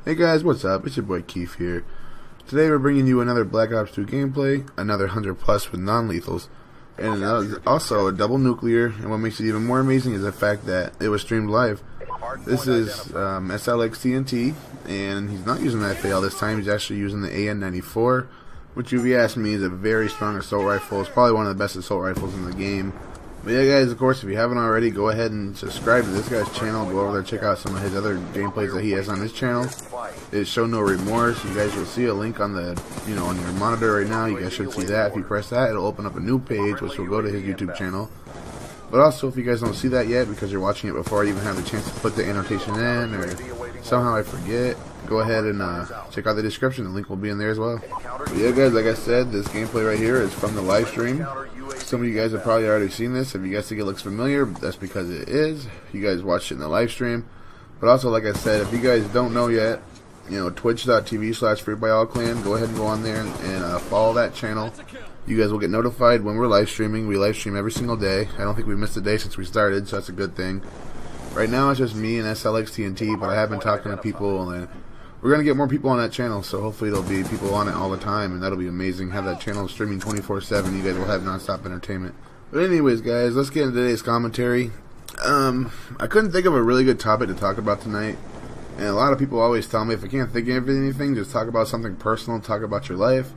Hey guys, what's up? It's your boy Keith here. Today we're bringing you another Black Ops 2 gameplay, another 100 plus with non-lethals, and also a double nuclear, and what makes it even more amazing is the fact that it was streamed live. This is SLX TNT, and he's not using the FAL this time, he's actually using the AN-94, which if you ask me is a very strong assault rifle. It's probably one of the best assault rifles in the game. But yeah guys, of course, if you haven't already, go ahead and subscribe to this guy's channel. Go over there, check out some of his other gameplays that he has on his channel. It's Show No Remorse. You guys will see a link on the, on your monitor right now. You guys should see that. If you press that, it'll open up a new page, which will go to his YouTube channel. But also, if you guys don't see that yet, because you're watching it before I even have the chance to put the annotation in, or somehow I forget, go ahead and check out the description. The link will be in there as well. But yeah guys, like I said, this gameplay right here is from the live stream. Some of you guys have probably already seen this. If you guys think it looks familiar, that's because it is. You guys watched it in the live stream. But also, like I said, if you guys don't know yet, twitch.tv/FreeByAllClan, go ahead and go on there and follow that channel. You guys will get notified when we're live streaming. We live stream every single day. I don't think we've missed a day since we started, so that's a good thing. Right now it's just me and SLX TNT, but I have been talking to people, and we're going to get more people on that channel, so hopefully there'll be people on it all the time, and that'll be amazing. Have that channel streaming 24/7. You guys will have non-stop entertainment. But anyways, guys, let's get into today's commentary. I couldn't think of a really good topic to talk about tonight, and a lot of people always tell me if I can't think of anything, just talk about something personal, talk about your life.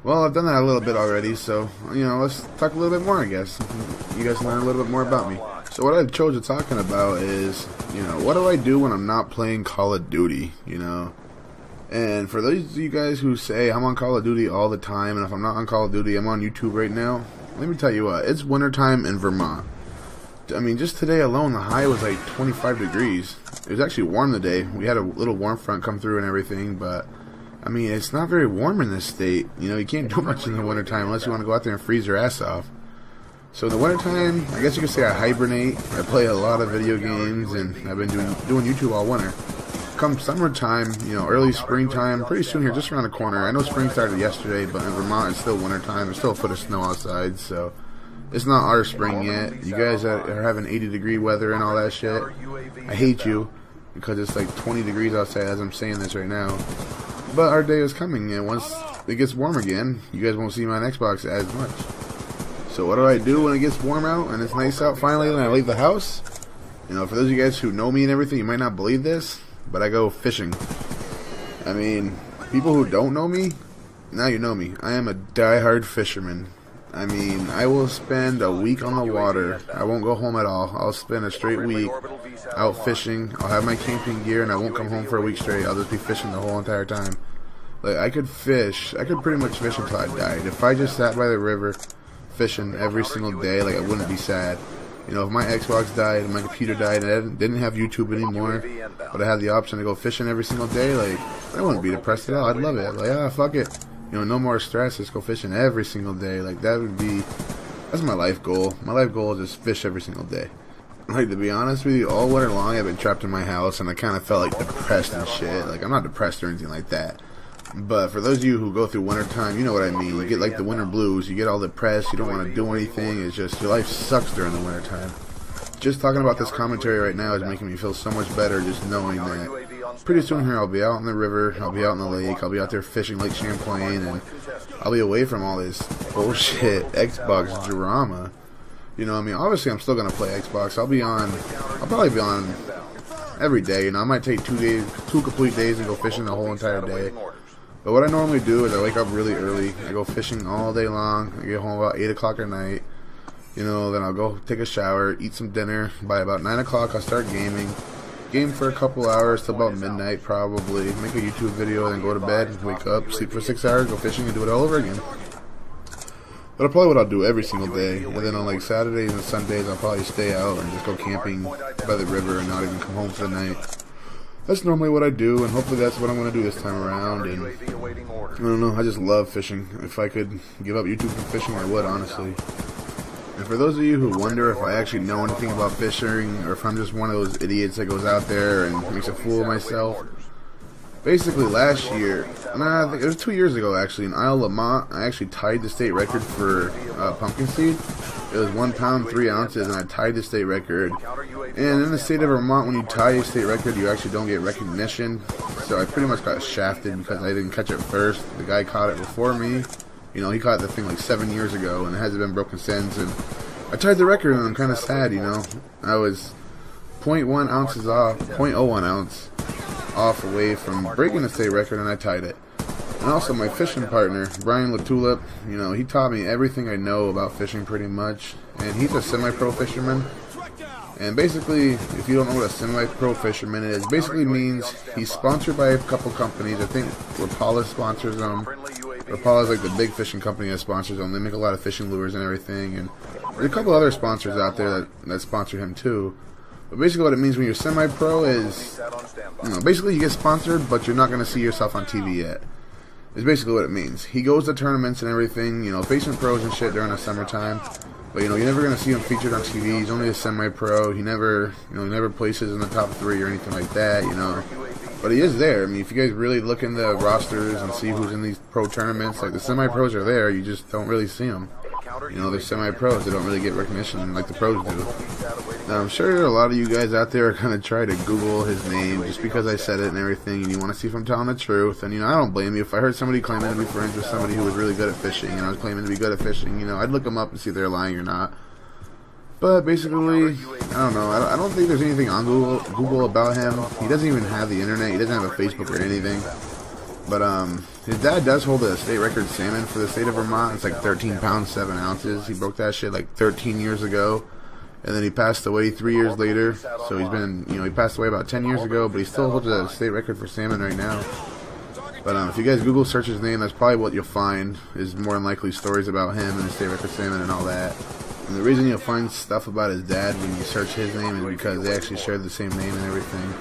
Well, I've done that a little bit already, so, let's talk a little bit more, I guess. You guys learn a little bit more about me. So what I've chosen talking about is, what do I do when I'm not playing Call of Duty, And for those of you guys who say I'm on Call of Duty all the time, and if I'm not on Call of Duty, I'm on YouTube right now, let me tell you what, it's wintertime in Vermont. I mean, just today alone, the high was like 25 degrees. It was actually warm today. We had a little warm front come through and everything, but I mean, it's not very warm in this state. You can't do much in the wintertime unless you want to go out there and freeze your ass off. So in the wintertime, I guess you could say I hibernate. I play a lot of video games, and I've been doing YouTube all winter. Come summertime, early springtime, pretty soon here, just around the corner. I know spring started yesterday, but in Vermont it's still wintertime. There's still a foot of snow outside, so it's not our spring yet. You guys are having 80-degree weather and all that shit. I hate you, because it's like 20 degrees outside as I'm saying this right now. But our day is coming, and once it gets warm again, you guys won't see me on Xbox as much. So what do I do when it gets warm out and it's nice out finally and I leave the house? For those of you guys who know me and everything, you might not believe this, but I go fishing. I mean, people who don't know me, now you know me. I am a die-hard fisherman. I mean, I will spend a week on the water. I won't go home at all. I'll spend a straight week out fishing. I'll have my camping gear and I won't come home for a week straight. I'll just be fishing the whole entire time. Like, I could pretty much fish until I died. If I just sat by the river fishing every single day, like, I wouldn't be sad. If my Xbox died and my computer died and I didn't have YouTube anymore, but I had the option to go fishing every single day, like, I wouldn't be depressed at all. I'd love it. Like, fuck it. No more stress, just go fishing every single day. Like, that's my life goal. My life goal is just fish every single day. Like, to be honest with you, all winter long I've been trapped in my house and I kind of felt like depressed and shit. Like, I'm not depressed or anything like that. But for those of you who go through winter time, you know what I mean. You get like the winter blues, you get all depressed, you don't want to do anything. It's just, your life sucks during the winter time. Just talking about this commentary right now is making me feel so much better, just knowing that pretty soon here I'll be out on the river, I'll be out in the lake, I'll be out there fishing Lake Champlain, and I'll be away from all this bullshit Xbox drama. I mean, obviously I'm still going to play Xbox. I'll probably be on every day. I might take 2 complete days and go fishing the whole entire day. But what I normally do is I wake up really early, I go fishing all day long, I get home about 8 o'clock at night, then I'll go take a shower, eat some dinner. By about 9 o'clock I'll start gaming, game for a couple hours till about midnight probably, make a YouTube video, then go to bed, wake up, sleep for 6 hours, go fishing, and do it all over again. That's probably what I'll do every single day, and then on like Saturdays and Sundays I'll probably stay out and just go camping by the river and not even come home for the night. That's normally what I do, and hopefully that's what I'm going to do this time around. And I don't know, I just love fishing. If I could give up YouTube for fishing, I would, honestly. And for those of you who wonder if I actually know anything about fishing, or if I'm just one of those idiots that goes out there and makes a fool of myself, basically last year, I think it was 2 years ago actually, in Isle of Lamont, I actually tied the state record for pumpkin seed. It was 1 pound 3 ounces, and I tied the state record. And in the state of Vermont, when you tie a state record, you actually don't get recognition. So I pretty much got shafted because I didn't catch it first. The guy caught it before me. You know, he caught the thing like 7 years ago, and it hasn't been broken since. And I tied the record, and I'm kind of sad, you know. I was 0.1 ounces off, 0.01 ounce off away from breaking the state record, and I tied it. And also my fishing partner, Brian LaTulip, you know, he taught me everything I know about fishing pretty much. And he's a semi-pro fisherman. And basically, if you don't know what a semi-pro fisherman is, basically means he's sponsored by a couple companies. I think Rapala sponsors them. Rapala is like the big fishing company that sponsors them. They make a lot of fishing lures and everything. And there's a couple other sponsors out there that sponsor him too. But basically what it means when you're semi-pro is, you know, basically you get sponsored, but you're not going to see yourself on TV yet. Is basically what it means. He goes to tournaments and everything, you know, facing pros and shit during the summertime. But, you know, you're never going to see him featured on TV. He's only a semi-pro. He never, you know, he never places in the top 3 or anything like that, you know. But he is there. I mean, if you guys really look in the rosters and see who's in these pro tournaments, like the semi-pros are there, you just don't really see them. You know, they're semi-pros. They don't really get recognition like the pros do. Now, I'm sure a lot of you guys out there are going to try to Google his name just because I said it and everything, and you want to see if I'm telling the truth. And, you know, I don't blame you. If I heard somebody claiming to be friends with somebody who was really good at fishing, and I was claiming to be good at fishing, you know, I'd look them up and see if they're lying or not. But basically, I don't know. I don't think there's anything on Google about him. He doesn't even have the internet. He doesn't have a Facebook or anything. But his dad does hold a state record salmon for the state of Vermont. It's like 13 pounds 7 ounces. He broke that shit like 13 years ago, and then he passed away 3 years later. So he's been, you know, he passed away about 10 years ago, but he still holds a state record for salmon right now. But if you guys Google search his name, that's probably what you'll find is more than likely stories about him and the state record salmon and all that. And the reason you'll find stuff about his dad when you search his name is because they actually shared the same name and everything.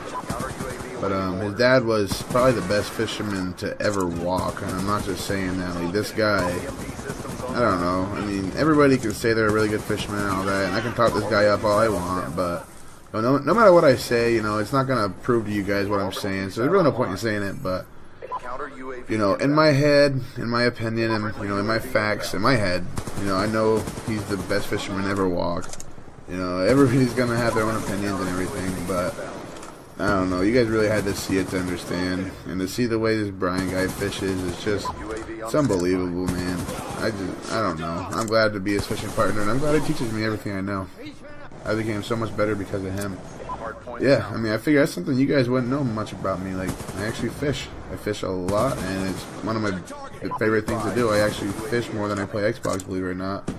But his dad was probably the best fisherman to ever walk, and I'm not just saying that. Like, this guy, I don't know. I mean, everybody can say they're a really good fisherman and all that, and I can talk this guy up all I want, but no matter what I say, you know, it's not going to prove to you guys what I'm saying, so there's really no point in saying it. But, you know, in my head, in my opinion, and, you know, in my facts, in my head, you know, I know he's the best fisherman ever walked. You know, everybody's going to have their own opinions and everything, but I don't know, you guys really had to see it to understand, and to see the way this Brian guy fishes, it's unbelievable, man. I don't know. I'm glad to be his fishing partner, and I'm glad he teaches me everything I know. I became so much better because of him. Yeah, I mean, I figure that's something you guys wouldn't know much about me. Like, I actually fish. I fish a lot, and it's one of my favorite things to do. I actually fish more than I play Xbox, believe it or not.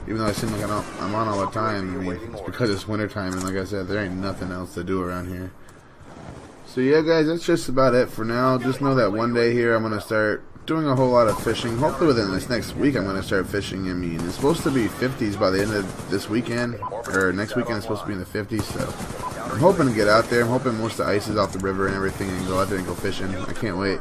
Even though I seem like I'm on all the time, I mean, it's because it's wintertime, and like I said, there ain't nothing else to do around here. So yeah, guys, that's just about it for now. Just know that one day here I'm going to start doing a whole lot of fishing. Hopefully within this next week I'm going to start fishing. I mean, it's supposed to be 50s by the end of this weekend, or next weekend it's supposed to be in the 50s, so I'm hoping to get out there. I'm hoping most of the ice is off the river and everything and go out there and go fishing. I can't wait.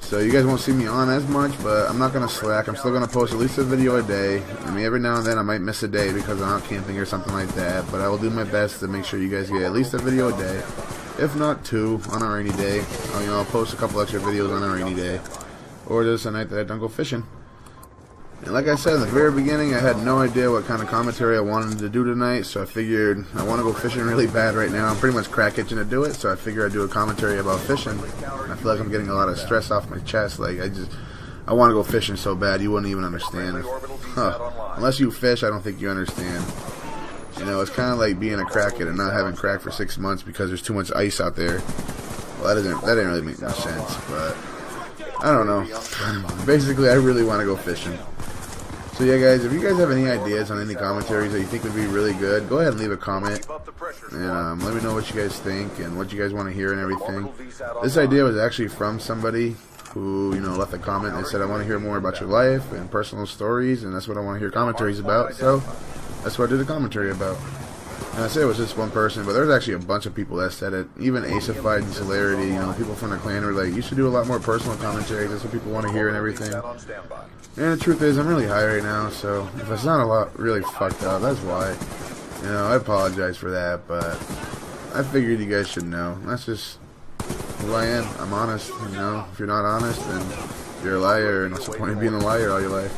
So you guys won't see me on as much, but I'm not going to slack. I'm still going to post at least a video a day. I mean, every now and then I might miss a day because I'm out camping or something like that, but I will do my best to make sure you guys get at least a video a day. If not 2 on a rainy day. I'll post a couple extra videos on a rainy day. Or just a night that I don't go fishing. And like I said in the very beginning, I had no idea what kind of commentary I wanted to do tonight, so I figured I want to go fishing really bad right now. I'm pretty much crack itching to do it, so I figured I'd do a commentary about fishing. I feel like I'm getting a lot of stress off my chest. Like, I want to go fishing so bad you wouldn't even understand. Unless you fish, I don't think you understand. You know, it's kind of like being a crackhead and not having crack for 6 months because there's too much ice out there. Well, that didn't really make much sense, but I don't know. Basically, I really want to go fishing. So yeah, guys, if you guys have any ideas on any commentaries that you think would be really good, go ahead and leave a comment, and let me know what you guys think and what you guys want to hear and everything. This idea was actually from somebody who, you know, left a comment and said, I want to hear more about your life and personal stories, and that's what I want to hear commentaries about, so that's what I did a commentary about. And I say it was just one person, but there's actually a bunch of people that said it. Even Acified and Celerity, you know, people from the clan were like, you should do a lot more personal commentary. That's what people want to hear and everything. And the truth is, I'm really high right now, so if I sound a lot really fucked up, that's why. You know, I apologize for that, but I figured you guys should know. That's just who I am. I'm honest, you know. If you're not honest, then you're a liar, and what's the point of being a liar all your life?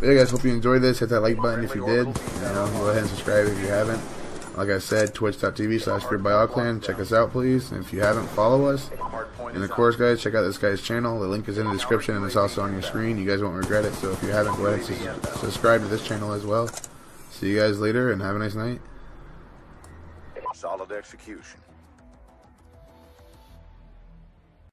But yeah, guys, hope you enjoyed this. Hit that like button if you did. Go ahead and subscribe if you haven't. Like I said, twitch.tv/FearedByAllClan. Check us out, please. And if you haven't, follow us. And of course, guys, check out this guy's channel. The link is in the description, and it's also on your screen. You guys won't regret it. So if you haven't, go ahead and subscribe to this channel as well. See you guys later, and have a nice night. Solid execution.